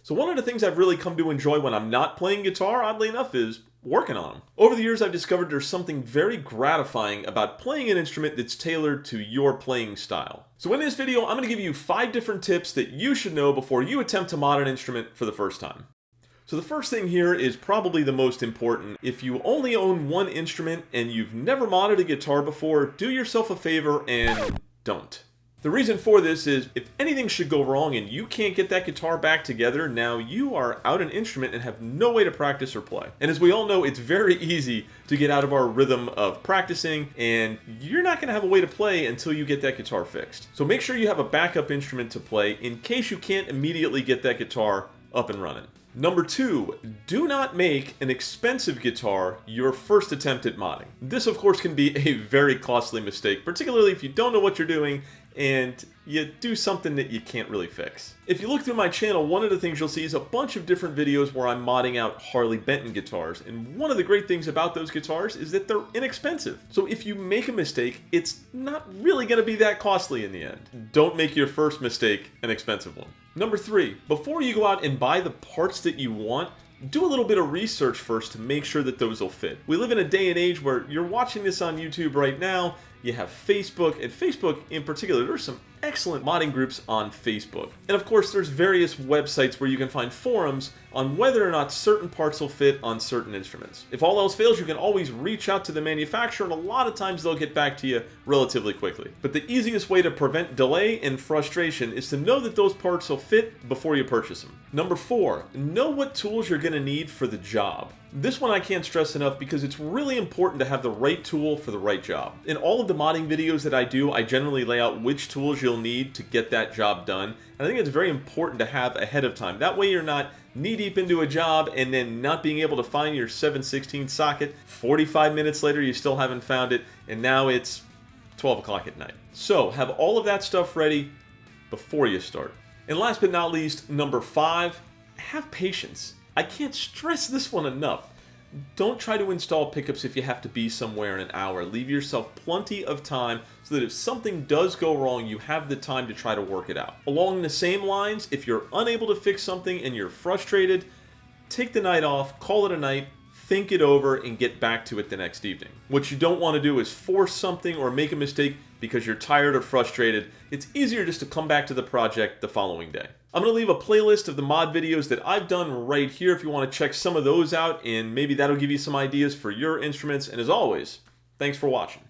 So one of the things I've really come to enjoy when I'm not playing guitar, oddly enough, is working on them. Over the years, I've discovered there's something very gratifying about playing an instrument that's tailored to your playing style. So in this video, I'm going to give you 5 different tips that you should know before you attempt to mod an instrument for the first time. So the first thing here is probably the most important. If you only own one instrument and you've never modded a guitar before, do yourself a favor and don't. The reason for this is if anything should go wrong and you can't get that guitar back together, now you are out an instrument and have no way to practice or play. And as we all know, it's very easy to get out of our rhythm of practicing, and you're not going to have a way to play until you get that guitar fixed. So make sure you have a backup instrument to play in case you can't immediately get that guitar up and running. Number 2, do not make an expensive guitar your first attempt at modding. This, of course, can be a very costly mistake, particularly if you don't know what you're doing and you do something that you can't really fix. If you look through my channel, one of the things you'll see is a bunch of different videos where I'm modding out Harley Benton guitars, and one of the great things about those guitars is that they're inexpensive. So if you make a mistake, it's not really going to be that costly in the end. Don't make your first mistake an expensive one. Number 3, before you go out and buy the parts that you want, do a little bit of research first to make sure that those will fit. We live in a day and age where you're watching this on YouTube right now, you have Facebook, and Facebook in particular, there's some excellent modding groups on Facebook. And of course, there's various websites where you can find forums on whether or not certain parts will fit on certain instruments. If all else fails, you can always reach out to the manufacturer, and a lot of times they'll get back to you relatively quickly. But the easiest way to prevent delay and frustration is to know that those parts will fit before you purchase them. Number 4, know what tools you're going to need for the job. This one I can't stress enough because it's really important to have the right tool for the right job. In all of the modding videos that I do, I generally lay out which tools you'll need to get that job done. And I think it's very important to have ahead of time. That way you're not knee-deep into a job and then not being able to find your 7/16 socket. 45 minutes later you still haven't found it, and now it's 12 o'clock at night. So have all of that stuff ready before you start. And last but not least, number 5, have patience. I can't stress this one enough. Don't try to install pickups if you have to be somewhere in an hour. Leave yourself plenty of time so that if something does go wrong, you have the time to try to work it out. Along the same lines, if you're unable to fix something and you're frustrated, take the night off, call it a night, think it over, and get back to it the next evening. What you don't want to do is force something or make a mistake because you're tired or frustrated. It's easier just to come back to the project the following day. I'm going to leave a playlist of the mod videos that I've done right here if you want to check some of those out, and maybe that'll give you some ideas for your instruments. And as always, thanks for watching.